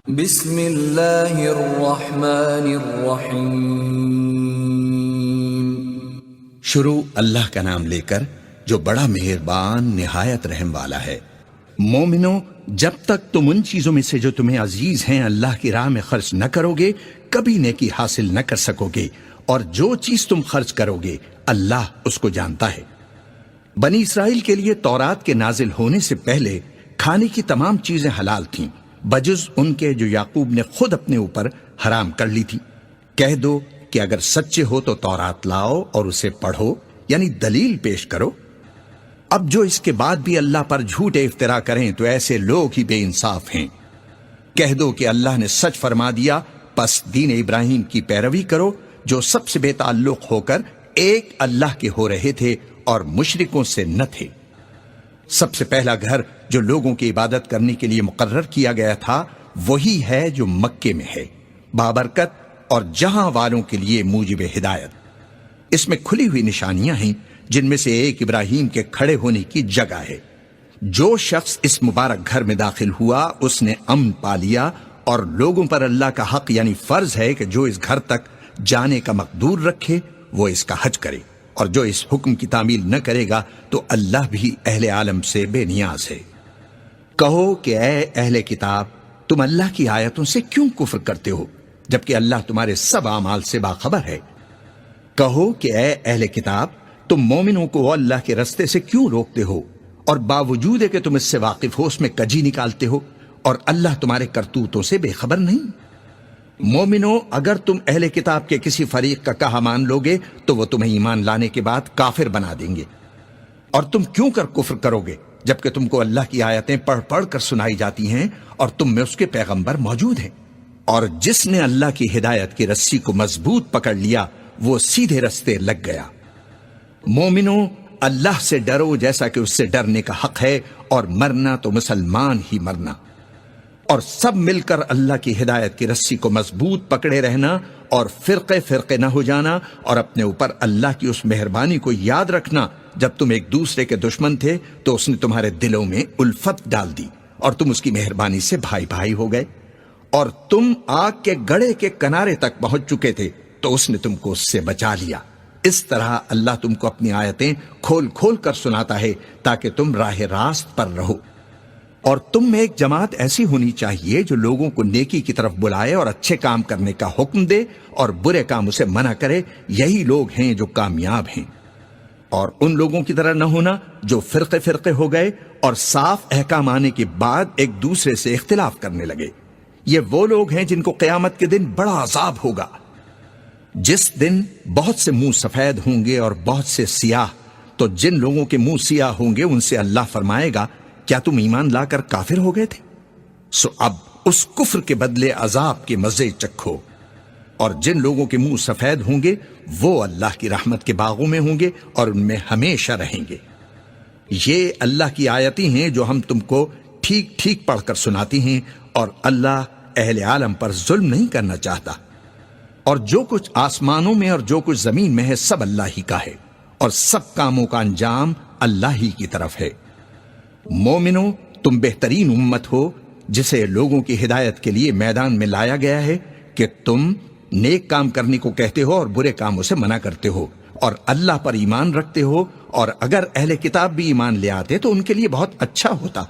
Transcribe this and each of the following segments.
بسم اللہ الرحمن الرحیم۔ شروع اللہ کا نام لے کر جو بڑا مہربان نہایت رحم والا ہے۔ مومنو، جب تک تم ان چیزوں میں سے جو تمہیں عزیز ہیں اللہ کی راہ میں خرچ نہ کرو گے کبھی نیکی حاصل نہ کر سکو گے، اور جو چیز تم خرچ کرو گے اللہ اس کو جانتا ہے۔ بنی اسرائیل کے لیے تورات کے نازل ہونے سے پہلے کھانے کی تمام چیزیں حلال تھیں بجز ان کے جو یعقوب نے خود اپنے اوپر حرام کر لی تھی۔ کہہ دو کہ اگر سچے ہو تو تورات لاؤ اور اسے پڑھو، یعنی دلیل پیش کرو۔ اب جو اس کے بعد بھی اللہ پر جھوٹے افطرا کریں تو ایسے لوگ ہی بے انصاف ہیں۔ کہہ دو کہ اللہ نے سچ فرما دیا، پس دین ابراہیم کی پیروی کرو جو سب سے بے تعلق ہو کر ایک اللہ کے ہو رہے تھے اور مشرکوں سے نہ تھے۔ سب سے پہلا گھر جو لوگوں کی عبادت کرنے کے لیے مقرر کیا گیا تھا وہی ہے جو مکے میں ہے، بابرکت اور جہاں والوں کے لیے موجب ہدایت۔ اس میں کھلی ہوئی نشانیاں ہیں جن میں سے ایک ابراہیم کے کھڑے ہونے کی جگہ ہے۔ جو شخص اس مبارک گھر میں داخل ہوا اس نے امن پا لیا، اور لوگوں پر اللہ کا حق یعنی فرض ہے کہ جو اس گھر تک جانے کا مقدور رکھے وہ اس کا حج کرے، اور جو اس حکم کی تعمیل نہ کرے گا تو اللہ بھی اہل عالم سے بے نیاز ہے۔ کہو کہ اے اہل کتاب، تم اللہ کی آیتوں سے کیوں کفر کرتے ہو جبکہ اللہ تمہارے سب اعمال سے باخبر ہے؟ کہو کہ اے اہل کتاب، تم مومنوں کو اللہ کے رستے سے کیوں روکتے ہو، اور باوجود ہے کہ تم اس سے واقف ہو اس میں کجی نکالتے ہو، اور اللہ تمہارے کرتوتوں سے بے خبر نہیں؟ مومنو، اگر تم اہل کتاب کے کسی فریق کا کہا مان لوگے تو وہ تمہیں ایمان لانے کے بعد کافر بنا دیں گے، اور تم کیوں کر کفر کرو گے جبکہ تم کو اللہ کی آیتیں پڑھ پڑھ کر سنائی جاتی ہیں اور تم میں اس کے پیغمبر موجود ہیں۔ اور جس نے اللہ کی ہدایت کی رسی کو مضبوط پکڑ لیا وہ سیدھے رستے لگ گیا۔ مومنو، اللہ سے ڈرو جیسا کہ اس سے ڈرنے کا حق ہے، اور مرنا تو مسلمان ہی مرنا، اور سب مل کر اللہ کی ہدایت کی رسی کو مضبوط پکڑے رہنا، اور فرقے فرقے نہ ہو جانا، اور اپنے اوپر اللہ کی اس مہربانی کو یاد رکھنا جب تم ایک دوسرے کے دشمن تھے تو اس نے تمہارے دلوں میں الفت ڈال دی اور تم اس کی مہربانی سے بھائی بھائی ہو گئے، اور تم آگ کے گڑھے کے کنارے تک پہنچ چکے تھے تو اس نے تم کو اس سے بچا لیا۔ اس طرح اللہ تم کو اپنی آیتیں کھول کھول کر سناتا ہے تاکہ تم راہ راست پر رہو۔ اور تم میں ایک جماعت ایسی ہونی چاہیے جو لوگوں کو نیکی کی طرف بلائے اور اچھے کام کرنے کا حکم دے اور برے کاموں سے منع کرے، یہی لوگ ہیں جو کامیاب ہیں۔ اور ان لوگوں کی طرح نہ ہونا جو فرقے فرقے ہو گئے اور صاف احکام آنے کے بعد ایک دوسرے سے اختلاف کرنے لگے۔ یہ وہ لوگ ہیں جن کو قیامت کے دن بڑا عذاب ہوگا، جس دن بہت سے منہ سفید ہوں گے اور بہت سے سیاہ۔ تو جن لوگوں کے منہ سیاہ ہوں گے ان سے اللہ فرمائے گا، کیا تم ایمان لا کر کافر ہو گئے تھے؟ سو اب اس کفر کے بدلے عذاب کے مزے چکھو۔ اور جن لوگوں کے منہ سفید ہوں گے وہ اللہ کی رحمت کے باغوں میں ہوں گے اور ان میں ہمیشہ رہیں گے۔ یہ اللہ کی آیتیں ہیں جو ہم تم کو ٹھیک ٹھیک پڑھ کر سناتی ہیں، اور اللہ اہل عالم پر ظلم نہیں کرنا چاہتا۔ اور جو کچھ آسمانوں میں اور جو کچھ زمین میں ہے سب اللہ ہی کا ہے، اور سب کاموں کا انجام اللہ ہی کی طرف ہے۔ مومنو، تم بہترین امت ہو جسے لوگوں کی ہدایت کے لیے میدان میں لایا گیا ہے کہ تم نیک کام کرنے کو کہتے ہو اور برے کاموں سے منع کرتے ہو، اور اللہ پر ایمان رکھتے ہو۔ اور اگر اہل کتاب بھی ایمان لے آتے تو ان کے لیے بہت اچھا ہوتا،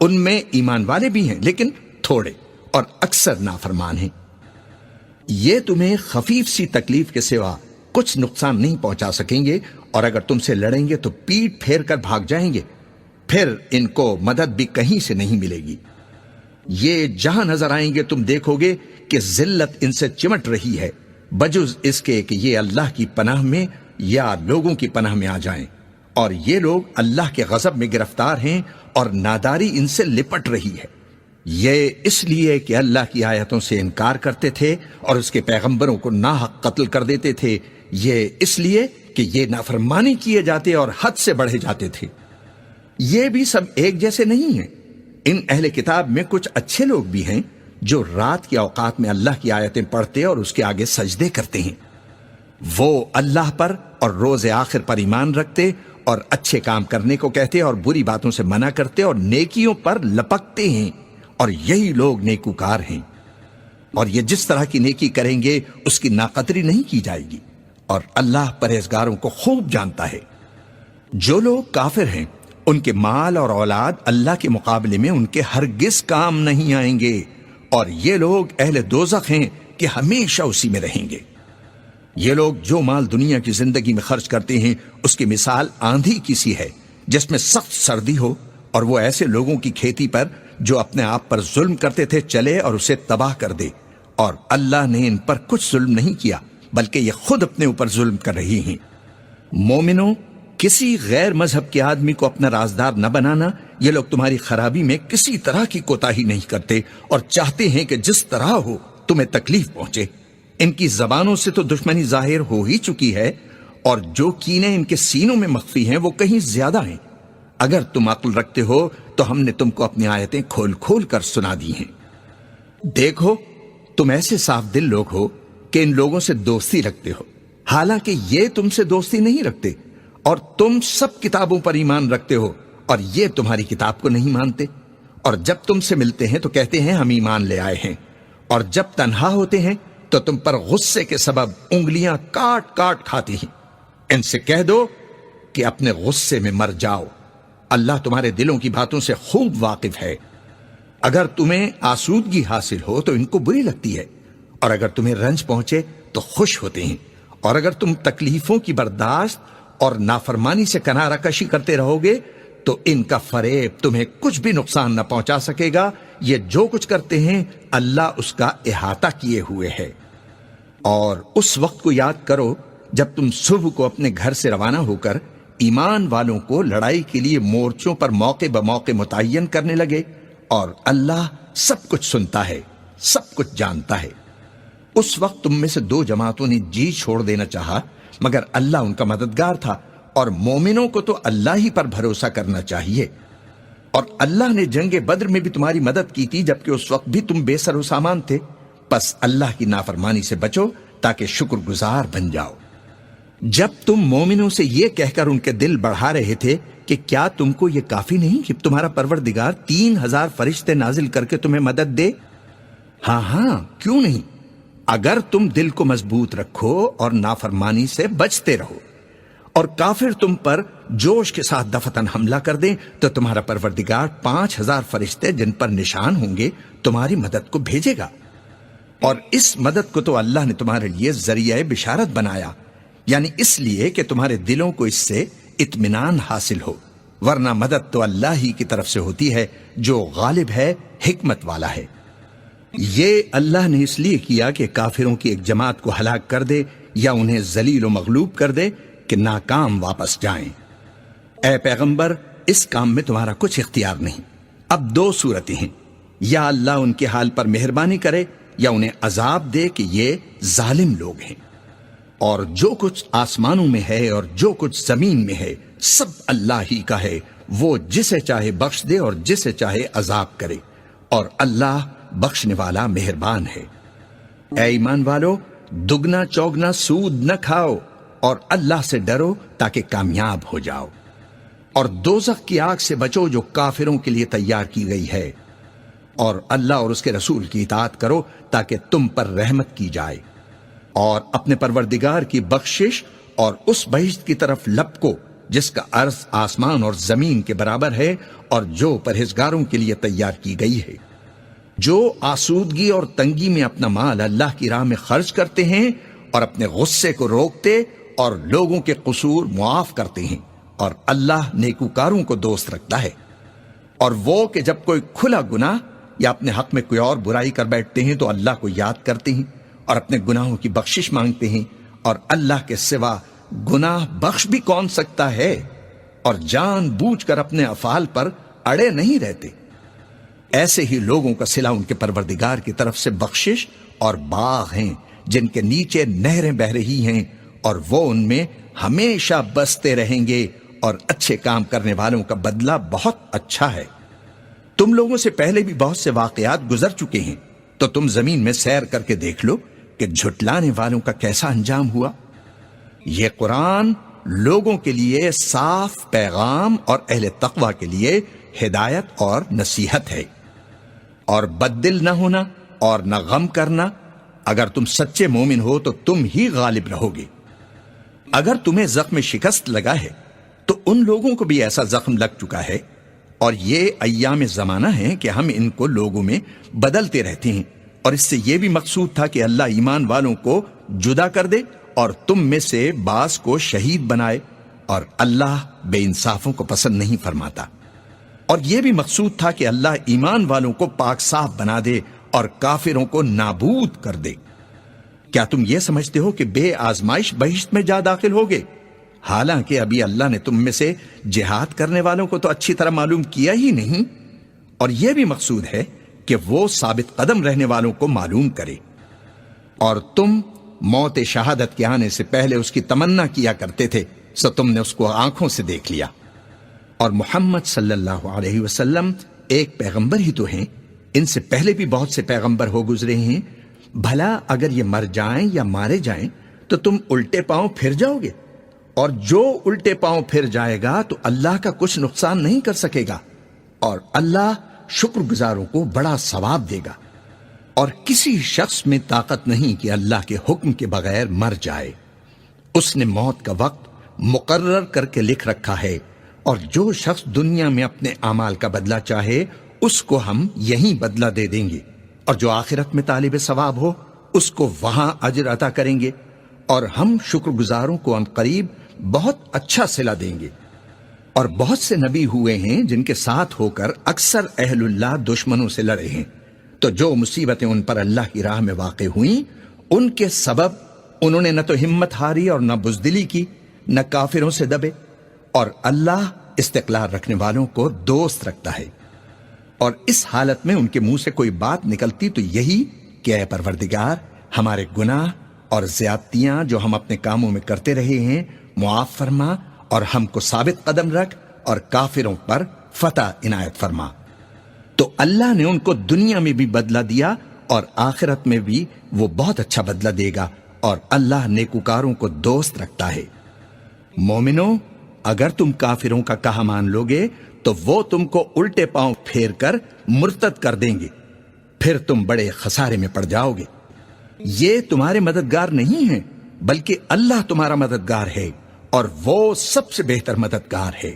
ان میں ایمان والے بھی ہیں لیکن تھوڑے، اور اکثر نافرمان ہیں۔ یہ تمہیں خفیف سی تکلیف کے سوا کچھ نقصان نہیں پہنچا سکیں گے، اور اگر تم سے لڑیں گے تو پیٹ پھیر کر بھاگ جائیں گے، پھر ان کو مدد بھی کہیں سے نہیں ملے گی۔ یہ جہاں نظر آئیں گے تم دیکھو گے کہ ذلت ان سے چمٹ رہی ہے، بجز اس کے کہ یہ اللہ کی پناہ میں یا لوگوں کی پناہ میں آ جائیں، اور یہ لوگ اللہ کے غضب میں گرفتار ہیں اور ناداری ان سے لپٹ رہی ہے۔ یہ اس لیے کہ اللہ کی آیتوں سے انکار کرتے تھے اور اس کے پیغمبروں کو ناحق قتل کر دیتے تھے، یہ اس لیے کہ یہ نافرمانی کیے جاتے اور حد سے بڑھے جاتے تھے۔ یہ بھی سب ایک جیسے نہیں ہیں۔ ان اہل کتاب میں کچھ اچھے لوگ بھی ہیں جو رات کے اوقات میں اللہ کی آیتیں پڑھتے اور اس کے آگے سجدے کرتے ہیں۔ وہ اللہ پر اور روز آخر پر ایمان رکھتے اور اچھے کام کرنے کو کہتے اور بری باتوں سے منع کرتے اور نیکیوں پر لپکتے ہیں، اور یہی لوگ نیکوکار ہیں۔ اور یہ جس طرح کی نیکی کریں گے اس کی ناقدری نہیں کی جائے گی، اور اللہ پرہیزگاروں کو خوب جانتا ہے۔ جو لوگ کافر ہیں ان کے مال اور اولاد اللہ کے مقابلے میں ان کے ہرگز کام نہیں آئیں گے، اور یہ لوگ اہل دوزخ ہیں کہ ہمیشہ اسی میں رہیں گے۔ یہ لوگ جو مال دنیا کی زندگی میں خرچ کرتے ہیں اس کی مثال آندھی کی سی ہے جس میں سخت سردی ہو، اور وہ ایسے لوگوں کی کھیتی پر جو اپنے آپ پر ظلم کرتے تھے چلے اور اسے تباہ کر دے، اور اللہ نے ان پر کچھ ظلم نہیں کیا بلکہ یہ خود اپنے اوپر ظلم کر رہی ہیں۔ مومنوں، کسی غیر مذہب کے آدمی کو اپنا رازدار نہ بنانا۔ یہ لوگ تمہاری خرابی میں کسی طرح کی کوتاہی نہیں کرتے اور چاہتے ہیں کہ جس طرح ہو تمہیں تکلیف پہنچے۔ ان کی زبانوں سے تو دشمنی ظاہر ہو ہی چکی ہے، اور جو کینے ان کے سینوں میں مخفی ہیں وہ کہیں زیادہ ہیں۔ اگر تم عقل رکھتے ہو تو ہم نے تم کو اپنی آیتیں کھول کھول کر سنا دی ہیں۔ دیکھو، تم ایسے صاف دل لوگ ہو کہ ان لوگوں سے دوستی رکھتے ہو، حالانکہ یہ تم سے دوستی نہیں رکھتے، اور تم سب کتابوں پر ایمان رکھتے ہو اور یہ تمہاری کتاب کو نہیں مانتے، اور جب تم سے ملتے ہیں تو کہتے ہیں ہم ایمان لے آئے ہیں، اور جب تنہا ہوتے ہیں تو تم پر غصے کے سبب انگلیاں کاٹ کاٹ کھاتی ہیں۔ ان سے کہہ دو کہ اپنے غصے میں مر جاؤ، اللہ تمہارے دلوں کی باتوں سے خوب واقف ہے۔ اگر تمہیں آسودگی حاصل ہو تو ان کو بری لگتی ہے، اور اگر تمہیں رنج پہنچے تو خوش ہوتے ہیں، اور اگر تم تکلیفوں کی برداشت اور نافرمانی سے کنارہ کشی کرتے رہو گے تو ان کا فریب تمہیں کچھ بھی نقصان نہ پہنچا سکے گا۔ یہ جو کچھ کرتے ہیں اللہ اس کا احاطہ کیے ہوئے ہے۔ اور اس وقت کو یاد کرو جب تم صبح کو اپنے گھر سے روانہ ہو کر ایمان والوں کو لڑائی کے لیے مورچوں پر موقع بموقع متعین کرنے لگے، اور اللہ سب کچھ سنتا ہے، سب کچھ جانتا ہے۔ اس وقت تم میں سے دو جماعتوں نے جی چھوڑ دینا چاہا، مگر اللہ ان کا مددگار تھا، اور مومنوں کو تو اللہ ہی پر بھروسہ کرنا چاہیے۔ اور اللہ نے جنگ بدر میں بھی تمہاری مدد کی تھی جبکہ اس وقت بھی تم بے سر و سامان تھے، پس اللہ کی نافرمانی سے بچو تاکہ شکر گزار بن جاؤ۔ جب تم مومنوں سے یہ کہہ کر ان کے دل بڑھا رہے تھے کہ کیا تم کو یہ کافی نہیں کہ تمہارا پروردگار 3000 فرشتے نازل کر کے تمہیں مدد دے؟ ہاں، کیوں نہیں، اگر تم دل کو مضبوط رکھو اور نافرمانی سے بچتے رہو، اور کافر تم پر جوش کے ساتھ دفتن حملہ کر دیں تو تمہارا پروردگار 5000 فرشتے جن پر نشان ہوں گے تمہاری مدد کو بھیجے گا۔ اور اس مدد کو تو اللہ نے تمہارے لیے ذریعہ بشارت بنایا، یعنی اس لیے کہ تمہارے دلوں کو اس سے اطمینان حاصل ہو، ورنہ مدد تو اللہ ہی کی طرف سے ہوتی ہے جو غالب ہے، حکمت والا ہے۔ یہ اللہ نے اس لیے کیا کہ کافروں کی ایک جماعت کو ہلاک کر دے یا انہیں ذلیل و مغلوب کر دے کہ ناکام واپس جائیں۔ اے پیغمبر، اس کام میں تمہارا کچھ اختیار نہیں۔ اب دو صورتیں ہیں، یا اللہ ان کے حال پر مہربانی کرے یا انہیں عذاب دے کہ یہ ظالم لوگ ہیں۔ اور جو کچھ آسمانوں میں ہے اور جو کچھ زمین میں ہے سب اللہ ہی کا ہے، وہ جسے چاہے بخش دے اور جسے چاہے عذاب کرے، اور اللہ بخشنے والا مہربان ہے۔ اے ایمان والو، دگنا چوگنا سود نہ کھاؤ اور اللہ سے ڈرو تاکہ کامیاب ہو جاؤ، اور دوزخ کی آگ سے بچو جو کافروں کے لیے تیار کی گئی ہے، اور اللہ اور اس کے رسول کی اطاعت کرو تاکہ تم پر رحمت کی جائے، اور اپنے پروردگار کی بخشش اور اس بہشت کی طرف لپکو جس کا عرض آسمان اور زمین کے برابر ہے اور جو پرہیزگاروں کے لیے تیار کی گئی ہے۔ جو آسودگی اور تنگی میں اپنا مال اللہ کی راہ میں خرچ کرتے ہیں اور اپنے غصے کو روکتے اور لوگوں کے قصور معاف کرتے ہیں، اور اللہ نیکوکاروں کو دوست رکھتا ہے۔ اور وہ کہ جب کوئی کھلا گناہ یا اپنے حق میں کوئی اور برائی کر بیٹھتے ہیں تو اللہ کو یاد کرتے ہیں اور اپنے گناہوں کی بخشش مانگتے ہیں، اور اللہ کے سوا گناہ بخش بھی کون سکتا ہے، اور جان بوجھ کر اپنے افعال پر اڑے نہیں رہتے۔ ایسے ہی لوگوں کا صلہ ان کے پروردگار کی طرف سے بخشش اور باغ ہیں جن کے نیچے نہریں بہہ رہی ہیں، اور وہ ان میں ہمیشہ بستے رہیں گے، اور اچھے کام کرنے والوں کا بدلہ بہت اچھا ہے۔ تم لوگوں سے پہلے بھی بہت سے واقعات گزر چکے ہیں، تو تم زمین میں سیر کر کے دیکھ لو کہ جھٹلانے والوں کا کیسا انجام ہوا۔ یہ قرآن لوگوں کے لیے صاف پیغام اور اہل تقوی کے لیے ہدایت اور نصیحت ہے۔ اور بد دل نہ ہونا اور نہ غم کرنا، اگر تم سچے مومن ہو تو تم ہی غالب رہو گے۔ اگر تمہیں زخم شکست لگا ہے تو ان لوگوں کو بھی ایسا زخم لگ چکا ہے، اور یہ ایام زمانہ ہیں کہ ہم ان کو لوگوں میں بدلتے رہتے ہیں، اور اس سے یہ بھی مقصود تھا کہ اللہ ایمان والوں کو جدا کر دے اور تم میں سے بعض کو شہید بنائے، اور اللہ بے انصافوں کو پسند نہیں فرماتا۔ اور یہ بھی مقصود تھا کہ اللہ ایمان والوں کو پاک صاف بنا دے اور کافروں کو نابود کر دے۔ کیا تم یہ سمجھتے ہو کہ بے آزمائش بہشت میں جا داخل ہوگے؟ حالانکہ ابھی اللہ نے تم میں سے جہاد کرنے والوں کو تو اچھی طرح معلوم کیا ہی نہیں، اور یہ بھی مقصود ہے کہ وہ ثابت قدم رہنے والوں کو معلوم کرے۔ اور تم موت شہادت کے آنے سے پہلے اس کی تمنا کیا کرتے تھے، سو تم نے اس کو آنکھوں سے دیکھ لیا۔ اور محمد صلی اللہ علیہ وسلم ایک پیغمبر ہی تو ہیں، ان سے پہلے بھی بہت سے پیغمبر ہو گزرے ہیں، بھلا اگر یہ مر جائیں یا مارے جائیں تو تم الٹے پاؤں پھر جاؤ گے؟ اور جو الٹے پاؤں پھر جائے گا تو اللہ کا کچھ نقصان نہیں کر سکے گا، اور اللہ شکر گزاروں کو بڑا ثواب دے گا۔ اور کسی شخص میں طاقت نہیں کہ اللہ کے حکم کے بغیر مر جائے، اس نے موت کا وقت مقرر کر کے لکھ رکھا ہے، اور جو شخص دنیا میں اپنے اعمال کا بدلہ چاہے اس کو ہم یہیں بدلہ دے دیں گے، اور جو آخرت میں طالب ثواب ہو اس کو وہاں اجر عطا کریں گے، اور ہم شکر گزاروں کو ان قریب بہت اچھا صلہ دیں گے۔ اور بہت سے نبی ہوئے ہیں جن کے ساتھ ہو کر اکثر اہل اللہ دشمنوں سے لڑے ہیں، تو جو مصیبتیں ان پر اللہ کی راہ میں واقع ہوئیں ان کے سبب انہوں نے نہ تو ہمت ہاری اور نہ بزدلی کی، نہ کافروں سے دبے، اور اللہ استقلال رکھنے والوں کو دوست رکھتا ہے۔ اور اس حالت میں ان کے منہ سے کوئی بات نکلتی تو یہی کہ اے پروردگار، ہمارے گناہ اور زیادتیاں جو ہم اپنے کاموں میں کرتے رہے ہیں معاف فرما، اور ہم کو ثابت قدم رکھ اور کافروں پر فتح عنایت فرما۔ تو اللہ نے ان کو دنیا میں بھی بدلہ دیا اور آخرت میں بھی وہ بہت اچھا بدلہ دے گا، اور اللہ نیکوکاروں کو دوست رکھتا ہے۔ مومنو، اگر تم کافروں کا کہا مان لوگے تو وہ تم کو الٹے پاؤں پھیر کر مرتد کر دیں گے، پھر تم بڑے خسارے میں پڑ جاؤ گے۔ یہ تمہارے مددگار نہیں ہیں، بلکہ اللہ تمہارا مددگار ہے، اور وہ سب سے بہتر مددگار ہے۔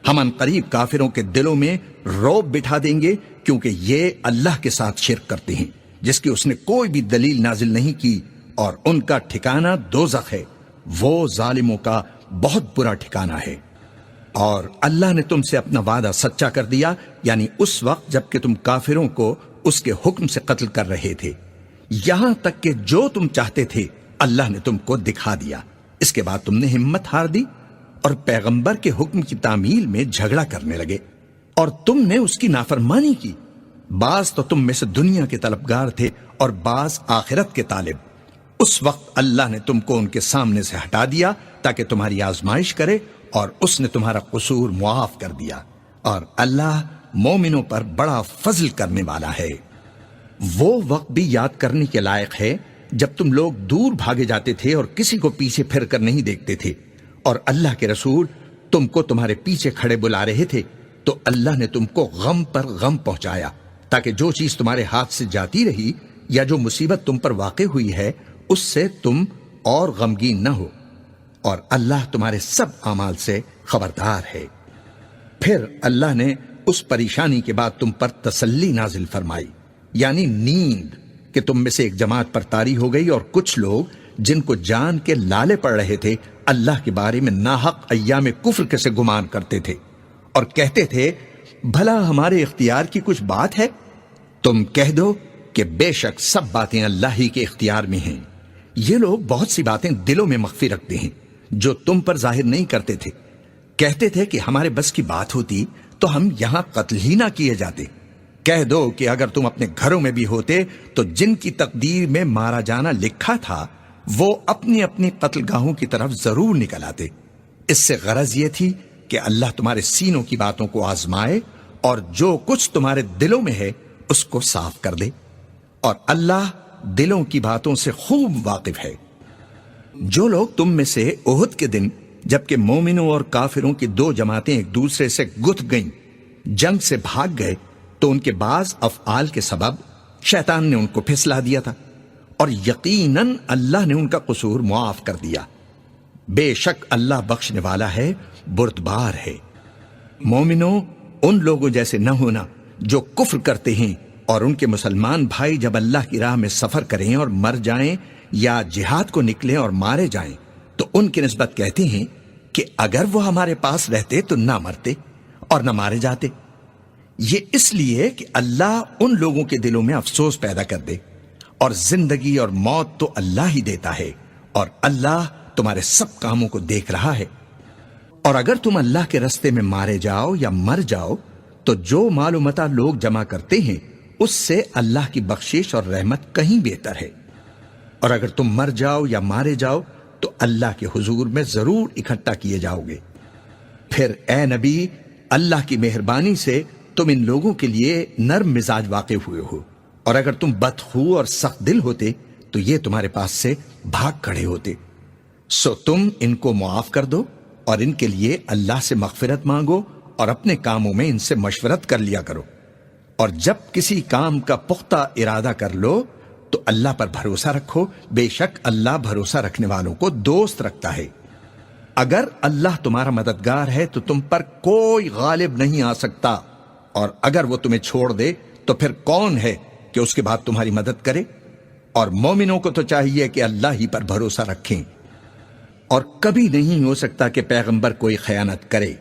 ہم ان قریب کافروں کے دلوں میں رعب بٹھا دیں گے، کیونکہ یہ اللہ کے ساتھ شرک کرتے ہیں جس کی اس نے کوئی بھی دلیل نازل نہیں کی، اور ان کا ٹھکانہ دوزخ ہے، وہ ظالموں کا بہت برا ٹھکانہ ہے۔ اور اللہ نے تم سے اپنا وعدہ سچا کر دیا، یعنی اس وقت جب کہ تم کافروں کو اس کے حکم سے قتل کر رہے تھے، یہاں تک کہ جو تم چاہتے تھے اللہ نے تم کو دکھا دیا۔ اس کے بعد تم نے ہمت ہار دی اور پیغمبر کے حکم کی تعمیل میں جھگڑا کرنے لگے، اور تم نے اس کی نافرمانی کی۔ بعض تو تم میں سے دنیا کے طلبگار تھے اور بعض آخرت کے طالب۔ اس وقت اللہ نے تم کو ان کے سامنے سے ہٹا دیا تاکہ تمہاری آزمائش کرے، اور اس نے تمہارا قصور معاف کر دیا، اور اللہ مومنوں پر بڑا فضل کرنے والا ہے۔ وہ وقت بھی یاد کرنے کے لائق ہے جب تم لوگ دور بھاگے جاتے تھے اور کسی کو پیچھے پھر کر نہیں دیکھتے تھے، اور اللہ کے رسول تم کو تمہارے پیچھے کھڑے بلا رہے تھے، تو اللہ نے تم کو غم پر غم پہنچایا، تاکہ جو چیز تمہارے ہاتھ سے جاتی رہی یا جو مصیبت تم پر واقع ہوئی ہے اس سے تم اور غمگین نہ ہو، اور اللہ تمہارے سب اعمال سے خبردار ہے۔ پھر اللہ نے اس پریشانی کے بعد تم پر تسلی نازل فرمائی، یعنی نیند، کہ تم میں سے ایک جماعت پر طاری ہو گئی، اور کچھ لوگ جن کو جان کے لالے پڑ رہے تھے اللہ کے بارے میں ناحق ایام کفر کے سے گمان کرتے تھے، اور کہتے تھے بھلا ہمارے اختیار کی کچھ بات ہے؟ تم کہہ دو کہ بے شک سب باتیں اللہ ہی کے اختیار میں ہیں۔ یہ لوگ بہت سی باتیں دلوں میں مخفی رکھتے ہیں جو تم پر ظاہر نہیں کرتے تھے۔ کہتے تھے کہ ہمارے بس کی بات ہوتی تو ہم یہاں قتل ہی نہ کیے جاتے۔ کہہ دو کہ اگر تم اپنے گھروں میں بھی ہوتے تو جن کی تقدیر میں مارا جانا لکھا تھا وہ اپنی اپنی قتل گاہوں کی طرف ضرور نکل آتے۔ اس سے غرض یہ تھی کہ اللہ تمہارے سینوں کی باتوں کو آزمائے اور جو کچھ تمہارے دلوں میں ہے اس کو صاف کر دے، اور اللہ دلوں کی باتوں سے خوب واقف ہے۔ جو لوگ تم میں سے احد کے دن جبکہ مومنوں اور کافروں کی دو جماعتیں ایک دوسرے سے گتھ گئیں جنگ سے بھاگ گئے تو ان کے بعض افعال کے سبب شیطان نے ان کو پھسلا دیا تھا، اور یقیناً اللہ نے ان کا قصور معاف کر دیا۔ بے شک اللہ بخشنے والا ہے، بردبار ہے۔ مومنوں، ان لوگوں جیسے نہ ہونا جو کفر کرتے ہیں، اور ان کے مسلمان بھائی جب اللہ کی راہ میں سفر کریں اور مر جائیں یا جہاد کو نکلیں اور مارے جائیں تو ان کی نسبت کہتے ہیں کہ اگر وہ ہمارے پاس رہتے تو نہ مرتے اور نہ مارے جاتے۔ یہ اس لیے کہ اللہ ان لوگوں کے دلوں میں افسوس پیدا کر دے، اور زندگی اور موت تو اللہ ہی دیتا ہے، اور اللہ تمہارے سب کاموں کو دیکھ رہا ہے۔ اور اگر تم اللہ کے رستے میں مارے جاؤ یا مر جاؤ تو جو مال و متاع لوگ جمع کرتے ہیں اس سے اللہ کی بخشش اور رحمت کہیں بہتر ہے، اور اگر تم مر جاؤ یا مارے جاؤ تو اللہ کے حضور میں ضرور اکٹھا کیے جاؤ گے۔ پھر اے نبی، اللہ کی مہربانی سے تم ان لوگوں کے لیے نرم مزاج واقع ہوئے ہو، اور اگر تم بدخو اور سخت دل ہوتے تو یہ تمہارے پاس سے بھاگ کھڑے ہوتے۔ سو تم ان کو معاف کر دو اور ان کے لیے اللہ سے مغفرت مانگو، اور اپنے کاموں میں ان سے مشورت کر لیا کرو، اور جب کسی کام کا پختہ ارادہ کر لو تو اللہ پر بھروسہ رکھو، بے شک اللہ بھروسہ رکھنے والوں کو دوست رکھتا ہے۔ اگر اللہ تمہارا مددگار ہے تو تم پر کوئی غالب نہیں آ سکتا، اور اگر وہ تمہیں چھوڑ دے تو پھر کون ہے کہ اس کے بعد تمہاری مدد کرے؟ اور مومنوں کو تو چاہیے کہ اللہ ہی پر بھروسہ رکھیں، اور کبھی نہیں ہو سکتا کہ پیغمبر کوئی خیانت کرے،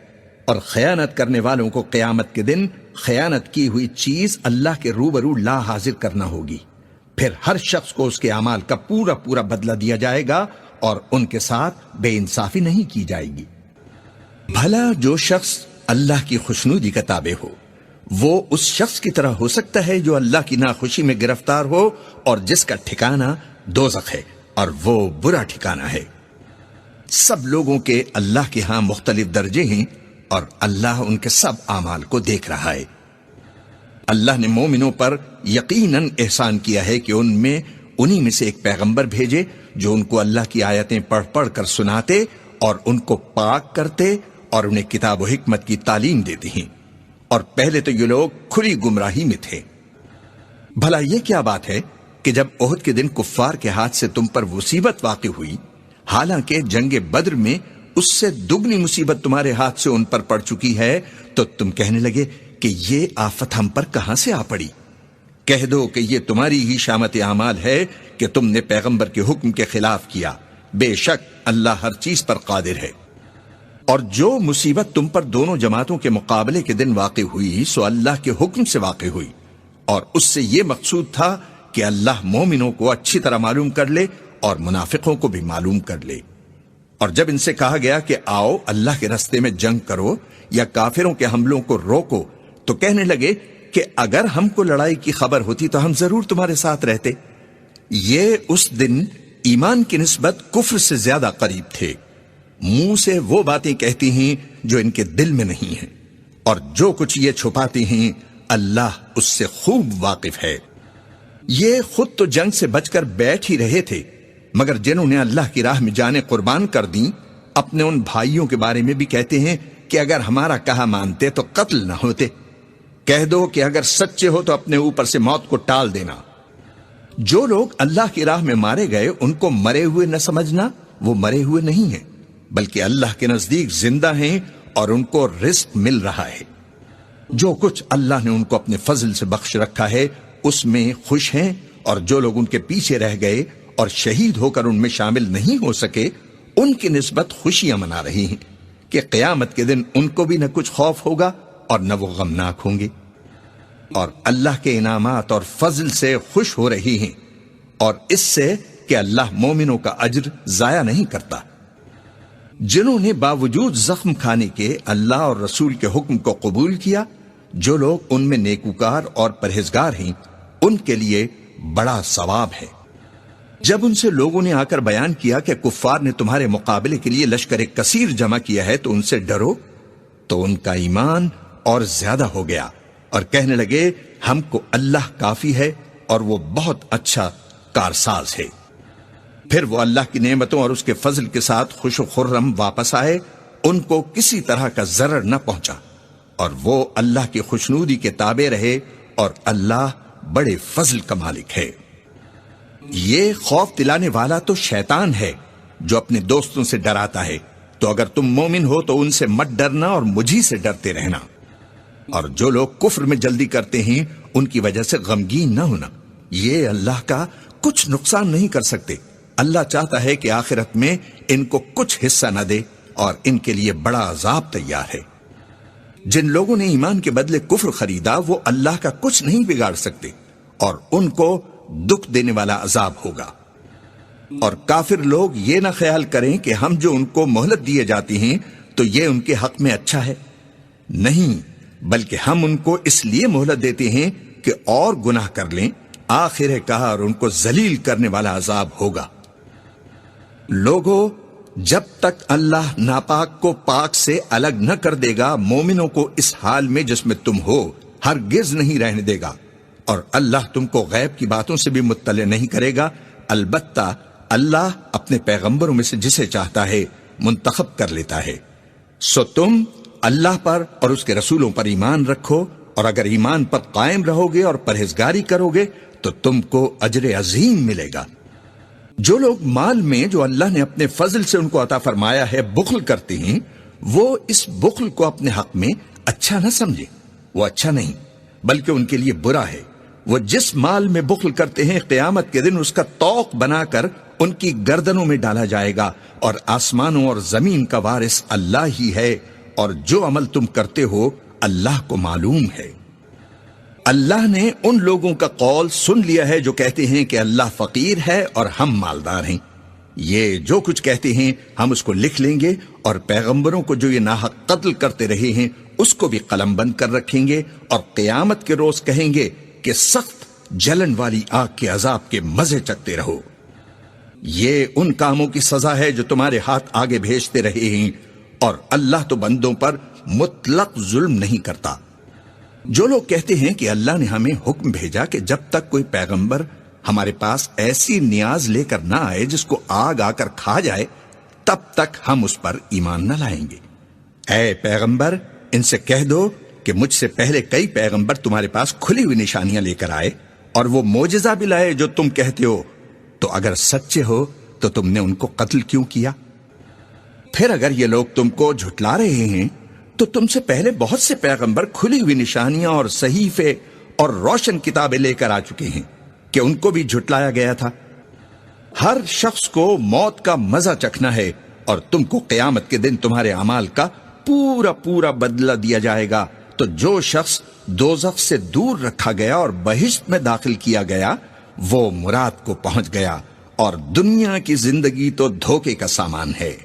اور خیانت کرنے والوں کو قیامت کے دن خیانت کی ہوئی چیز اللہ کے روبرو لا حاضر کرنا ہوگی، پھر ہر شخص کو اس کے اعمال کا پورا پورا بدلہ دیا جائے گا، اور ان کے ساتھ بے انصافی نہیں کی جائے گی۔ بھلا جو شخص اللہ کی خوشنودی کا تابع ہو وہ اس شخص کی طرح ہو سکتا ہے جو اللہ کی ناخوشی میں گرفتار ہو اور جس کا ٹھکانہ دوزخ ہے، اور وہ برا ٹھکانہ ہے۔ سب لوگوں کے اللہ کے ہاں مختلف درجے ہیں، اور اللہ ان کے سب اعمال کو دیکھ رہا ہے۔ اللہ نے مومنوں پر یقیناً احسان کیا ہے کہ ان میں انہی میں سے ایک پیغمبر بھیجے جو ان کو اللہ کی آیتیں پڑھ پڑھ کر سناتے اور ان کو پاک کرتے اور انہیں کتاب و حکمت کی تعلیم دیتے ہیں، اور پہلے تو یہ لوگ کھلی گمراہی میں تھے۔ بھلا یہ کیا بات ہے کہ جب احد کے دن کفار کے ہاتھ سے تم پر مصیبت واقع ہوئی، حالانکہ جنگ بدر میں اس سے دگنی مصیبت تمہارے ہاتھ سے ان پر پڑ چکی ہے، تو تم کہنے لگے کہ یہ آفت ہم پر کہاں سے آ پڑی؟ کہہ دو کہ یہ تمہاری ہی شامت اعمال ہے کہ تم نے پیغمبر کے حکم کے خلاف کیا، بے شک اللہ ہر چیز پر قادر ہے۔ اور جو مصیبت تم پر دونوں جماعتوں کے مقابلے کے دن واقع ہوئی سو اللہ کے حکم سے واقع ہوئی، اور اس سے یہ مقصود تھا کہ اللہ مومنوں کو اچھی طرح معلوم کر لے اور منافقوں کو بھی معلوم کر لے۔ اور جب ان سے کہا گیا کہ آؤ اللہ کے راستے میں جنگ کرو یا کافروں کے حملوں کو روکو، تو کہنے لگے کہ اگر ہم کو لڑائی کی خبر ہوتی تو ہم ضرور تمہارے ساتھ رہتے۔ یہ اس دن ایمان کی نسبت کفر سے زیادہ قریب تھے، منہ سے وہ باتیں کہتی ہیں جو ان کے دل میں نہیں ہیں، اور جو کچھ یہ چھپاتے ہیں اللہ اس سے خوب واقف ہے۔ یہ خود تو جنگ سے بچ کر بیٹھ ہی رہے تھے، مگر جنہوں نے اللہ کی راہ میں جانیں قربان کر دیں اپنے ان بھائیوں کے بارے میں بھی کہتے ہیں کہ اگر ہمارا کہا مانتے تو قتل نہ ہوتے۔ کہہ دو کہ اگر سچے ہو تو اپنے اوپر سے موت کو ٹال دینا۔ جو لوگ اللہ کی راہ میں مارے گئے ان کو مرے ہوئے نہ سمجھنا، وہ مرے ہوئے نہیں ہیں بلکہ اللہ کے نزدیک زندہ ہیں اور ان کو رزق مل رہا ہے۔ جو کچھ اللہ نے ان کو اپنے فضل سے بخش رکھا ہے اس میں خوش ہیں، اور جو لوگ ان کے پیچھے رہ گئے اور شہید ہو کر ان میں شامل نہیں ہو سکے ان کی نسبت خوشیاں منا رہی ہیں کہ قیامت کے دن ان کو بھی نہ کچھ خوف ہوگا اور نہ وہ غمناک ہوں گے، اور اللہ کے انعامات اور فضل سے خوش ہو رہی ہیں، اور اس سے کہ اللہ مومنوں کا اجر ضائع نہیں کرتا۔ جنہوں نے باوجود زخم کھانے کے اللہ اور رسول کے حکم کو قبول کیا، جو لوگ ان میں نیکوکار اور پرہیزگار ہیں ان کے لیے بڑا ثواب ہے۔ جب ان سے لوگوں نے آ کر بیان کیا کہ کفار نے تمہارے مقابلے کے لیے لشکر کثیر جمع کیا ہے تو ان سے ڈرو، تو ان کا ایمان اور زیادہ ہو گیا، اور کہنے لگے ہم کو اللہ کافی ہے اور وہ بہت اچھا کارساز ہے۔ پھر وہ اللہ کی نعمتوں اور اس کے فضل کے ساتھ خوش و خرم واپس آئے، ان کو کسی طرح کا ضرر نہ پہنچا، اور وہ اللہ کی خوشنودی کے تابع رہے، اور اللہ بڑے فضل کا مالک ہے۔ یہ خوف دلانے والا تو شیطان ہے جو اپنے دوستوں سے ڈراتا ہے، تو اگر تم مومن ہو تو ان سے مت ڈرنا اور مجھی سے ڈرتے رہنا۔ اور جو لوگ کفر میں جلدی کرتے ہیں ان کی وجہ سے غمگین نہ ہونا، یہ اللہ کا کچھ نقصان نہیں کر سکتے۔ اللہ چاہتا ہے کہ آخرت میں ان کو کچھ حصہ نہ دے اور ان کے لیے بڑا عذاب تیار ہے۔ جن لوگوں نے ایمان کے بدلے کفر خریدا وہ اللہ کا کچھ نہیں بگاڑ سکتے اور ان کو دکھ دینے والا عذاب ہوگا۔ اور کافر لوگ یہ نہ خیال کریں کہ ہم جو ان کو مہلت دیے جاتی ہیں تو یہ ان کے حق میں اچھا ہے، نہیں، بلکہ ہم ان کو اس لیے مہلت دیتے ہیں کہ اور گناہ کر لیں، آخر کہا اور ان کو ذلیل کرنے والا عذاب ہوگا۔ لوگو، جب تک اللہ ناپاک کو پاک سے الگ نہ کر دے گا مومنوں کو اس حال میں جس میں تم ہو ہرگز نہیں رہنے دے گا، اور اللہ تم کو غیب کی باتوں سے بھی مطلع نہیں کرے گا۔ البتہ اللہ اپنے پیغمبروں میں سے جسے چاہتا ہے منتخب کر لیتا ہے۔ سو تم اللہ پر اور اس کے رسولوں پر ایمان رکھو، اور اگر ایمان پر قائم رہو گے اور پرہیزگاری کرو گے تو تم کو اجر عظیم ملے گا۔ جو لوگ مال میں جو اللہ نے اپنے فضل سے ان کو عطا فرمایا ہے بخل کرتے ہیں، وہ اس بخل کو اپنے حق میں اچھا نہ سمجھے، وہ اچھا نہیں بلکہ ان کے لیے برا ہے۔ وہ جس مال میں بخل کرتے ہیں قیامت کے دن اس کا طوق بنا کر ان کی گردنوں میں ڈالا جائے گا، اور آسمانوں اور زمین کا وارث اللہ ہی ہے، اور جو عمل تم کرتے ہو اللہ کو معلوم ہے۔ اللہ نے ان لوگوں کا قول سن لیا ہے جو کہتے ہیں کہ اللہ فقیر ہے اور ہم مالدار ہیں۔ یہ جو کچھ کہتے ہیں ہم اس کو لکھ لیں گے، اور پیغمبروں کو جو یہ ناحق قتل کرتے رہے ہیں اس کو بھی قلم بند کر رکھیں گے، اور قیامت کے روز کہیں گے کہ سخت جلن والی آگ کے عذاب کے مزے چکتے رہو۔ یہ ان کاموں کی سزا ہے جو تمہارے ہاتھ آگے بھیجتے رہے ہیں، اور اللہ تو بندوں پر مطلق ظلم نہیں کرتا۔ جو لوگ کہتے ہیں کہ اللہ نے ہمیں حکم بھیجا کہ جب تک کوئی پیغمبر ہمارے پاس ایسی نیاز لے کر نہ آئے جس کو آگ آ کر کھا جائے تب تک ہم اس پر ایمان نہ لائیں گے۔ اے پیغمبر، ان سے کہہ دو کہ مجھ سے پہلے کئی پیغمبر تمہارے پاس کھلی ہوئی نشانیاں لے کر آئے اور وہ معجزہ بھی لائے جو تم کہتے ہو، تو اگر سچے ہو تو تم نے ان کو قتل کیوں کیا؟ پھر اگر یہ لوگ تم کو جھٹلا رہے ہیں تو تم سے پہلے بہت سے پیغمبر کھلی ہوئی نشانیاں اور صحیفے اور روشن کتابیں لے کر آ چکے ہیں کہ ان کو بھی جھٹلایا گیا تھا۔ ہر شخص کو موت کا مزہ چکھنا ہے، اور تم کو قیامت کے دن تمہارے اعمال کا پورا پورا بدلہ دیا جائے گا۔ تو جو شخص دوزخ سے دور رکھا گیا اور بہشت میں داخل کیا گیا وہ مراد کو پہنچ گیا، اور دنیا کی زندگی تو دھوکے کا سامان ہے۔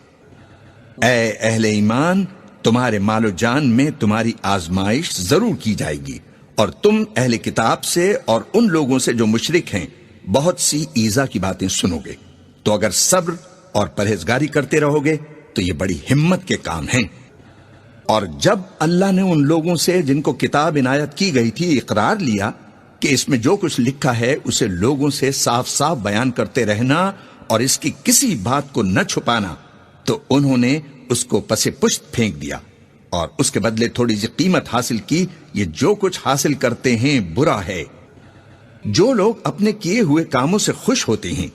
اے اہل ایمان، تمہارے مال و جان میں تمہاری آزمائش ضرور کی جائے گی، اور تم اہل کتاب سے اور ان لوگوں سے جو مشرک ہیں بہت سی ایذا کی باتیں سنو گے، تو اگر صبر اور پرہیزگاری کرتے رہو گے تو یہ بڑی ہمت کے کام ہیں۔ اور جب اللہ نے ان لوگوں سے جن کو کتاب عنایت کی گئی تھی اقرار لیا کہ اس میں جو کچھ لکھا ہے اسے لوگوں سے صاف صاف بیان کرتے رہنا اور اس کی کسی بات کو نہ چھپانا، تو انہوں نے اس کو پس پشت پھینک دیا اور اس کے بدلے تھوڑی سی قیمت حاصل کی۔ یہ جو کچھ حاصل کرتے ہیں برا ہے۔ جو لوگ اپنے کیے ہوئے کاموں سے خوش ہوتے ہیں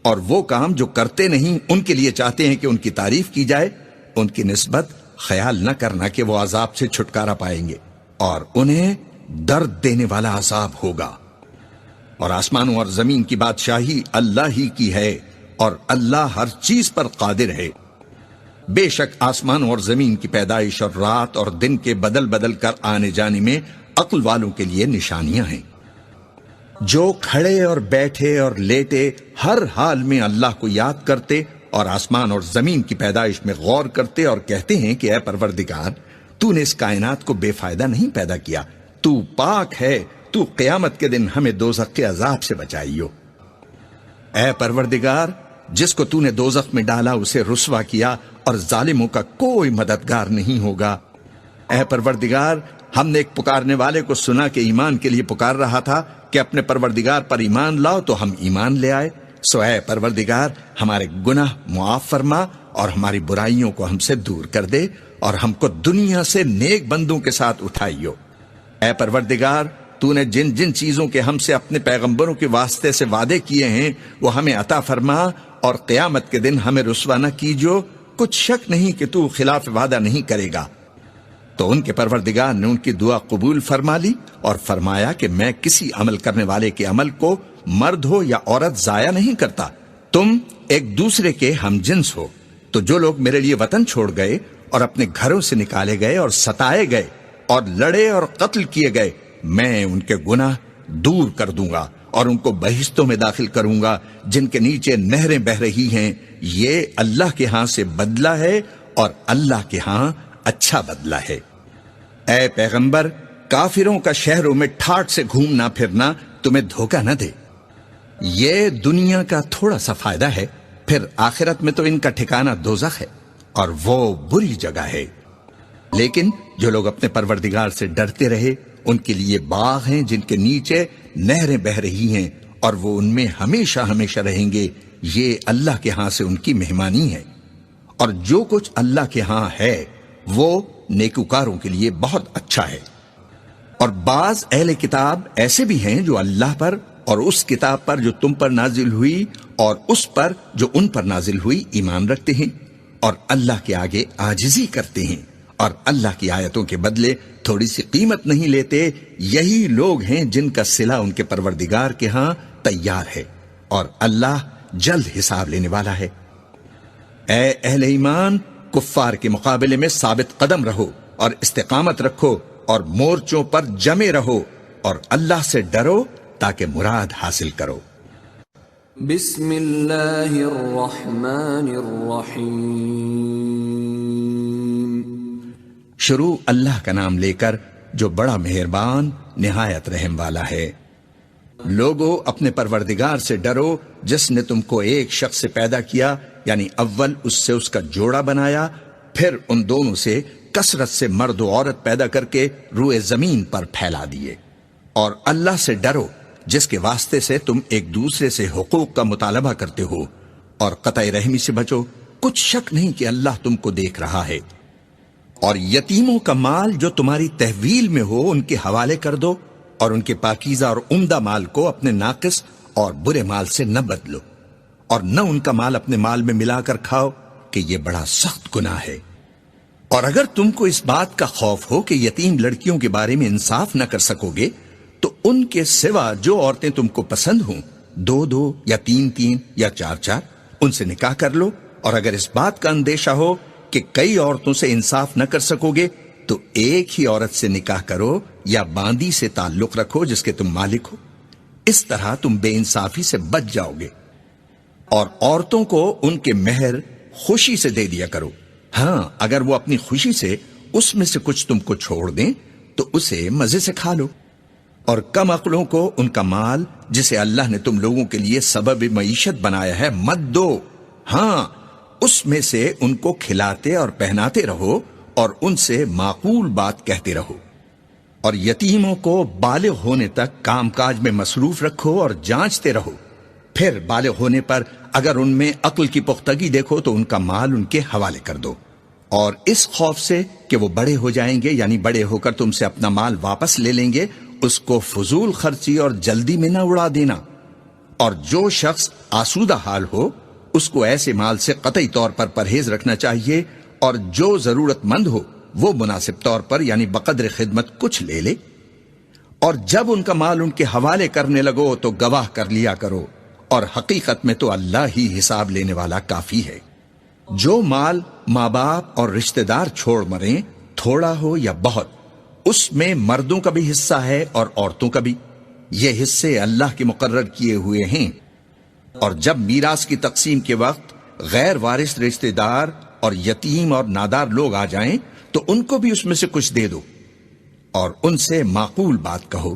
اور وہ کام جو کرتے نہیں ان کے لیے چاہتے ہیں کہ ان کی تعریف کی جائے، ان کی نسبت خیال نہ کرنا کہ وہ عذاب سے چھٹکارا پائیں گے، اور انہیں درد دینے والا عذاب ہوگا۔ اور آسمانوں اور زمین کی بادشاہی اللہ ہی کی ہے، اور اللہ ہر چیز پر قادر ہے۔ بے شک آسمانوں اور زمین کی پیدائش اور رات اور دن کے بدل بدل کر آنے جانے میں عقل والوں کے لیے نشانیاں ہیں۔ جو کھڑے اور بیٹھے اور لیٹے ہر حال میں اللہ کو یاد کرتے اور آسمان اور زمین کی پیدائش میں غور کرتے اور کہتے ہیں کہ اے پروردگار، تو نے اس کائنات کو بے فائدہ نہیں پیدا کیا، تو پاک ہے، تو قیامت کے دن ہمیں دوزخ کے عذاب سے بچائیو۔ اے پروردگار، جس کو تو نے دوزخ میں ڈالا اسے رسوا کیا، اور ظالموں کا کوئی مددگار نہیں ہوگا۔ اے پروردگار، ہم نے ایک پکارنے والے کو سنا کہ ایمان کے لیے پکار رہا تھا کہ اپنے پروردگار پر ایمان لاؤ، تو ہم ایمان لے آئے۔ سو اے پروردگار، ہمارے گناہ معاف فرما اور ہماری برائیوں کو ہم سے دور کر دے، اور ہم کو دنیا سے نیک بندوں کے ساتھ اٹھائیو۔ اے پروردگار، تو نے جن جن چیزوں کے ہم سے اپنے پیغمبروں کے واسطے سے وعدے کیے ہیں وہ ہمیں عطا فرما، اور قیامت کے دن ہمیں رسوا نہ کیجو، کچھ شک نہیں کہ تو خلاف وعدہ نہیں کرے گا۔ تو ان کے پروردگار نے ان کی دعا قبول فرما لی اور فرمایا کہ میں کسی عمل کرنے والے کے عمل کو مرد ہو یا عورت ضائع نہیں کرتا، تم ایک دوسرے کے ہم جنس ہو۔ تو جو لوگ میرے لیے وطن چھوڑ گئے اور اپنے گھروں سے نکالے گئے اور ستائے گئے اور لڑے اور قتل کیے گئے، میں ان کے گناہ دور کر دوں گا اور ان کو بہشتوں میں داخل کروں گا جن کے نیچے نہریں بہ رہی ہیں۔ یہ اللہ کے ہاں سے بدلہ ہے اور اللہ کے ہاں اچھا بدلہ ہے۔ اے پیغمبر، کافروں کا شہروں میں ٹھاٹ سے گھومنا پھرنا تمہیں دھوکہ نہ دے۔ یہ دنیا کا تھوڑا سا فائدہ ہے، پھر آخرت میں تو ان کا ٹھکانہ دوزخ ہے اور وہ بری جگہ ہے۔ لیکن جو لوگ اپنے پروردگار سے ڈرتے رہے ان کے لیے باغ ہیں جن کے نیچے نہریں بہ رہی ہیں اور وہ ان میں ہمیشہ ہمیشہ رہیں گے۔ یہ اللہ کے ہاں سے ان کی مہمانی ہے، اور جو کچھ اللہ کے ہاں ہے وہ نیکوکاروں کے لیے بہت اچھا ہے۔ اور بعض اہل کتاب ایسے بھی ہیں جو اللہ پر اور اس کتاب پر جو تم پر نازل ہوئی اور اس پر جو ان پر نازل ہوئی ایمان رکھتے ہیں، اور اللہ کے آگے عاجزی کرتے ہیں، اور اللہ کی آیتوں کے بدلے تھوڑی سی قیمت نہیں لیتے۔ یہی لوگ ہیں جن کا صلہ ان کے پروردگار کے ہاں تیار ہے، اور اللہ جلد حساب لینے والا ہے۔ اے اہل ایمان، کفار کے مقابلے میں ثابت قدم رہو اور استقامت رکھو اور مورچوں پر جمے رہو، اور اللہ سے ڈرو تاکہ مراد حاصل کرو۔ بسم اللہ الرحمن الرحیم۔ شروع اللہ کا نام لے کر جو بڑا مہربان نہایت رحم والا ہے۔ لوگو، اپنے پروردگار سے ڈرو جس نے تم کو ایک شخص سے پیدا کیا، یعنی اول اس سے اس کا جوڑا بنایا، پھر ان دونوں سے کثرت سے مرد و عورت پیدا کر کے روئے زمین پر پھیلا دیے۔ اور اللہ سے ڈرو جس کے واسطے سے تم ایک دوسرے سے حقوق کا مطالبہ کرتے ہو، اور قطع رحمی سے بچو، کچھ شک نہیں کہ اللہ تم کو دیکھ رہا ہے۔ اور یتیموں کا مال جو تمہاری تحویل میں ہو ان کے حوالے کر دو، اور ان کے پاکیزہ اور عمدہ مال کو اپنے ناقص اور برے مال سے نہ بدلو، اور نہ ان کا مال اپنے مال میں ملا کر کھاؤ کہ یہ بڑا سخت گناہ ہے۔ اور اگر تم کو اس بات کا خوف ہو کہ یتیم لڑکیوں کے بارے میں انصاف نہ کر سکو گے تو ان کے سوا جو عورتیں تم کو پسند ہوں، 2 یا 3 یا 4 ان سے نکاح کر لو۔ اور اگر اس بات کا اندیشہ ہو کہ کئی عورتوں سے انصاف نہ کر سکو گے تو ایک ہی عورت سے نکاح کرو یا باندی سے تعلق رکھو جس کے تم مالک ہو، اس طرح تم بے انصافی سے بچ جاؤ گے۔ اور عورتوں کو ان کے مہر خوشی سے دے دیا کرو، ہاں اگر وہ اپنی خوشی سے اس میں سے کچھ تم کو چھوڑ دیں تو اسے مزے سے کھا لو۔ اور کم عقلوں کو ان کا مال جسے اللہ نے تم لوگوں کے لیے سبب معیشت بنایا ہے مت دو، ہاں اس میں سے ان کو کھلاتے اور پہناتے رہو اور ان سے معقول بات کہتے رہو۔ اور یتیموں کو بالغ ہونے تک کام کاج میں مصروف رکھو اور جانچتے رہو، پھر بالغ ہونے پر اگر ان میں عقل کی پختگی دیکھو تو ان کا مال ان کے حوالے کر دو، اور اس خوف سے کہ وہ بڑے ہو جائیں گے، یعنی بڑے ہو کر تم سے اپنا مال واپس لے لیں گے، اس کو فضول خرچی اور جلدی میں نہ اڑا دینا۔ اور جو شخص آسودہ حال ہو اس کو ایسے مال سے قطعی طور پر پرہیز رکھنا چاہیے، اور جو ضرورت مند ہو وہ مناسب طور پر یعنی بقدر خدمت کچھ لے لے۔ اور جب ان کا مال ان کے حوالے کرنے لگو تو گواہ کر لیا کرو، اور حقیقت میں تو اللہ ہی حساب لینے والا کافی ہے۔ جو مال ماں باپ اور رشتہ دار چھوڑ مریں، تھوڑا ہو یا بہت، اس میں مردوں کا بھی حصہ ہے اور عورتوں کا بھی، یہ حصے اللہ کے مقرر کیے ہوئے ہیں۔ اور جب میراث کی تقسیم کے وقت غیر وارث رشتہ دار اور یتیم اور نادار لوگ آ جائیں تو ان کو بھی اس میں سے کچھ دے دو، اور ان سے معقول بات کہو۔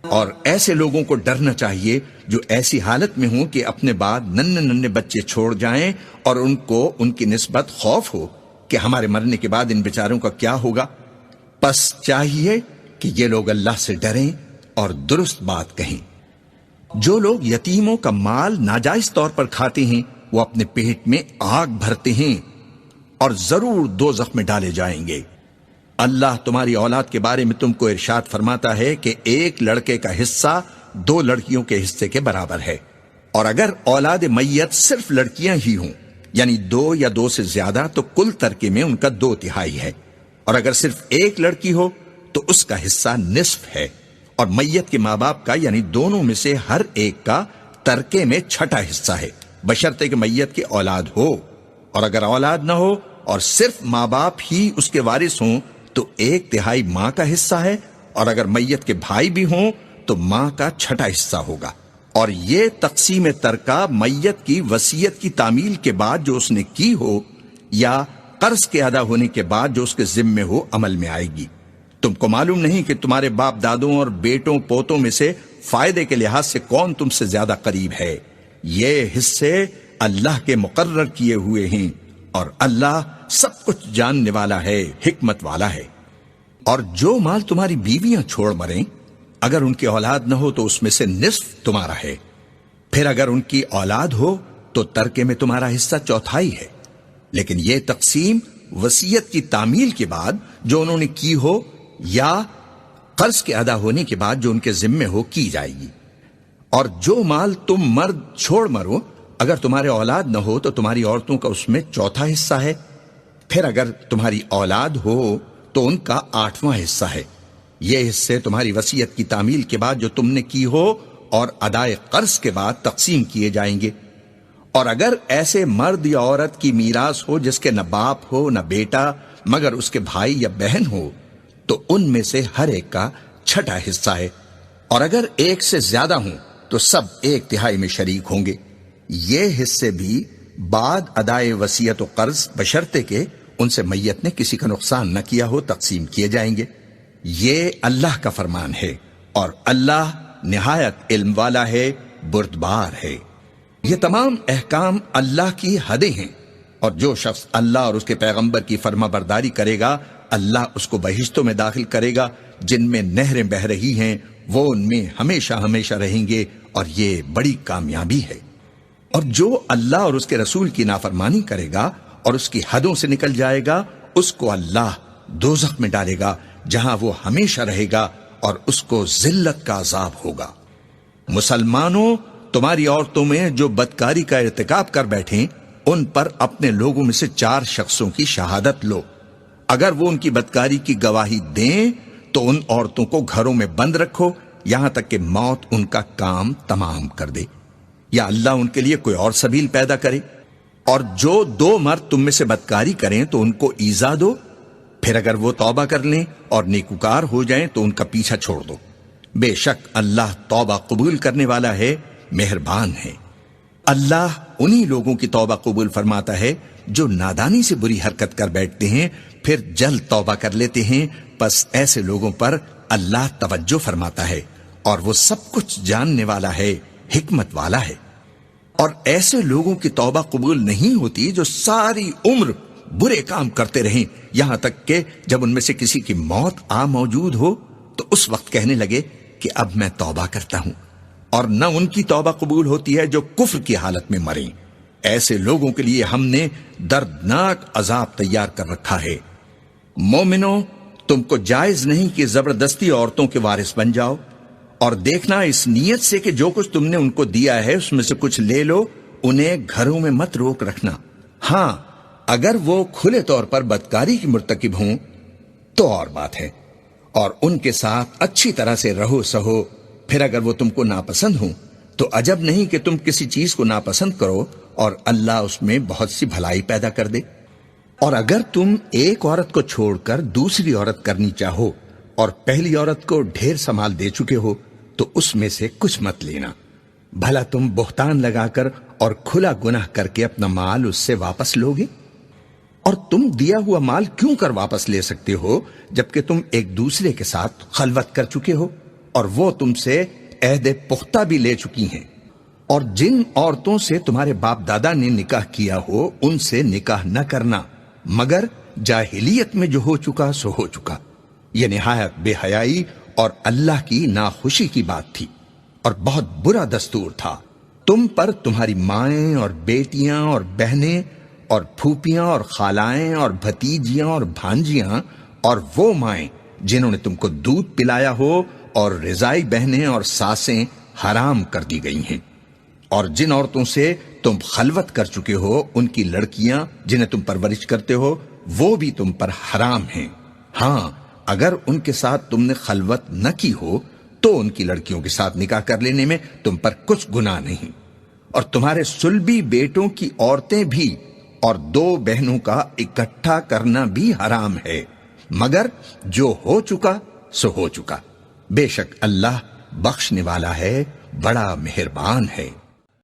اور ایسے لوگوں کو ڈرنا چاہیے جو ایسی حالت میں ہوں کہ اپنے بعد ننھے بچے چھوڑ جائیں اور ان کو ان کی نسبت خوف ہو کہ ہمارے مرنے کے بعد ان بیچاروں کا کیا ہوگا۔ پس چاہیے کہ یہ لوگ اللہ سے ڈریں اور درست بات کہیں۔ جو لوگ یتیموں کا مال ناجائز طور پر کھاتے ہیں وہ اپنے پیٹ میں آگ بھرتے ہیں اور ضرور دوزخ میں ڈالے جائیں گے۔ اللہ تمہاری اولاد کے بارے میں تم کو ارشاد فرماتا ہے کہ ایک لڑکے کا حصہ 2 لڑکیوں کے حصے کے برابر ہے، اور اگر اولاد میت صرف لڑکیاں ہی ہوں یعنی 2 یا 2 سے زیادہ تو کل ترکے میں ان کا 2/3 ہے، اور اگر صرف ایک لڑکی ہو تو اس کا حصہ نصف ہے، اور میت کے ماں باپ کا یعنی دونوں میں سے ہر ایک کا ترکے میں 6واں حصہ ہے، بشرطے کہ میت کی اولاد ہو، اور اگر اولاد نہ ہو اور صرف ماں باپ ہی اس کے وارث ہوں تو 1/3 ماں کا حصہ ہے، اور اگر میت کے بھائی بھی ہوں تو ماں کا 6واں حصہ ہوگا۔ اور یہ تقسیم ترکہ میت کی وصیت کی تعمیل کے بعد جو اس نے کی ہو یا قرض کے ادا ہونے کے بعد جو اس کے ذمے ہو عمل میں آئے گی۔ تم کو معلوم نہیں کہ تمہارے باپ دادوں اور بیٹوں پوتوں میں سے فائدے کے لحاظ سے کون تم سے زیادہ قریب ہے؟ یہ حصے اللہ کے مقرر کیے ہوئے ہیں، اور اللہ سب کچھ جاننے والا ہے، حکمت والا ہے۔ اور جو مال تمہاری بیویاں چھوڑ مریں اگر ان کی اولاد نہ ہو تو اس میں سے نصف تمہارا ہے، پھر اگر ان کی اولاد ہو تو ترکے میں تمہارا حصہ 1/4 ہے، لیکن یہ تقسیم وصیت کی تعمیل کے بعد جو انہوں نے کی ہو یا قرض کے ادا ہونے کے بعد جو ان کے ذمے ہو کی جائے گی۔ اور جو مال تم مرد چھوڑ مرو اگر تمہارے اولاد نہ ہو تو تمہاری عورتوں کا اس میں 1/4 حصہ ہے، پھر اگر تمہاری اولاد ہو تو ان کا 8واں حصہ ہے۔ یہ حصے تمہاری وصیت کی تعمیل کے بعد جو تم نے کی ہو اور ادائے قرض کے بعد تقسیم کیے جائیں گے۔ اور اگر ایسے مرد یا عورت کی میراث ہو جس کے نہ باپ ہو نہ بیٹا مگر اس کے بھائی یا بہن ہو تو ان میں سے ہر ایک کا 6واں حصہ ہے، اور اگر ایک سے زیادہ ہوں تو سب 1/3 میں شریک ہوں گے۔ یہ حصے بھی بعد ادائے وصیت و قرض بشرطے کہ ان سے میت نے کسی کا نقصان نہ کیا ہو تقسیم کیے جائیں گے۔ یہ اللہ کا فرمان ہے، اور اللہ نہایت علم والا ہے، بردبار ہے۔ یہ تمام احکام اللہ کی حدیں ہیں، اور جو شخص اللہ اور اس کے پیغمبر کی فرما برداری کرے گا اللہ اس کو بہشتوں میں داخل کرے گا جن میں نہریں بہہ رہی ہیں، وہ ان میں ہمیشہ ہمیشہ رہیں گے، اور یہ بڑی کامیابی ہے۔ اور جو اللہ اور اس کے رسول کی نافرمانی کرے گا اور اس کی حدوں سے نکل جائے گا اس کو اللہ دوزخ میں ڈالے گا جہاں وہ ہمیشہ رہے گا، اور اس کو ذلت کا عذاب ہوگا۔ مسلمانوں، تمہاری عورتوں میں جو بدکاری کا ارتکاب کر بیٹھیں ان پر اپنے لوگوں میں سے 4 شخصوں کی شہادت لو۔ اگر وہ ان کی بدکاری کی گواہی دیں تو ان عورتوں کو گھروں میں بند رکھو یہاں تک کہ موت ان کا کام تمام کر دے، یا اللہ ان کے لیے کوئی اور سبیل پیدا کرے۔ اور جو 2 مرد تم میں سے بدکاری کریں تو ان کو ایذا دو، پھر اگر وہ توبہ کر لیں اور نیکوکار ہو جائیں تو ان کا پیچھا چھوڑ دو۔ بے شک اللہ توبہ قبول کرنے والا ہے، مہربان ہے۔ اللہ انہی لوگوں کی توبہ قبول فرماتا ہے جو نادانی سے بری حرکت کر بیٹھتے ہیں پھر جلد توبہ کر لیتے ہیں، پس ایسے لوگوں پر اللہ توجہ فرماتا ہے، اور وہ سب کچھ جاننے والا ہے، حکمت والا ہے۔ اور ایسے لوگوں کی توبہ قبول نہیں ہوتی جو ساری عمر برے کام کرتے رہیں یہاں تک کہ جب ان میں سے کسی کی موت آ موجود ہو تو اس وقت کہنے لگے کہ اب میں توبہ کرتا ہوں، اور نہ ان کی توبہ قبول ہوتی ہے جو کفر کی حالت میں مریں۔ ایسے لوگوں کے لیے ہم نے دردناک عذاب تیار کر رکھا ہے۔ مومنو، تم کو جائز نہیں کہ زبردستی عورتوں کے وارث بن جاؤ، اور دیکھنا اس نیت سے کہ جو کچھ تم نے ان کو دیا ہے اس میں سے کچھ لے لو، انہیں گھروں میں مت روک رکھنا۔ ہاں، اگر وہ کھلے طور پر بدکاری کی مرتکب ہوں تو اور بات ہے، اور ان کے ساتھ اچھی طرح سے رہو سہو۔ پھر اگر وہ تم کو ناپسند ہوں تو عجب نہیں کہ تم کسی چیز کو ناپسند کرو اور اللہ اس میں بہت سی بھلائی پیدا کر دے۔ اور اگر تم ایک عورت کو چھوڑ کر دوسری عورت کرنی چاہو اور پہلی عورت کو ڈھیر سنبھال دے چکے ہو تو اس میں سے کچھ مت لینا، بھلا تم بہتان لگا کر اور کھلا گناہ کر کے اپنا مال اس سے واپس لوگے؟ اور تم دیا ہوا مال کیوں کر واپس لے سکتے ہو جبکہ تم ایک دوسرے کے ساتھ خلوت کر چکے ہو اور وہ تم سے عہد پختہ بھی لے چکی ہیں؟ اور جن عورتوں سے تمہارے باپ دادا نے نکاح کیا ہو ان سے نکاح نہ کرنا مگر جاہلیت میں جو ہو چکا سو ہو چکا۔ یہ نہایت بے حیائی اور اللہ کی ناخوشی کی بات تھی اور بہت برا دستور تھا۔ تم پر تمہاری مائیں اور بیٹیاں اور بہنیں اور پھوپیاں اور خالائیں اور بھتیجیاں اور بھانجیاں اور وہ مائیں جنہوں نے تم کو دودھ پلایا ہو، اور رضائی بہنیں اور ساسیں حرام کر دی گئی ہیں، اور جن عورتوں سے تم خلوت کر چکے ہو ان کی لڑکیاں جنہیں تم پرورش کرتے ہو وہ بھی تم پر حرام ہیں۔ ہاں اگر ان کے ساتھ تم نے خلوت نہ کی ہو تو ان کی لڑکیوں کے ساتھ نکاح کر لینے میں تم پر کچھ گناہ نہیں، اور تمہارے صلبی بیٹوں کی عورتیں بھی اور 2 بہنوں کا اکٹھا کرنا بھی حرام ہے، مگر جو ہو چکا سو ہو چکا، بے شک اللہ بخشنے والا ہے، بڑا مہربان ہے۔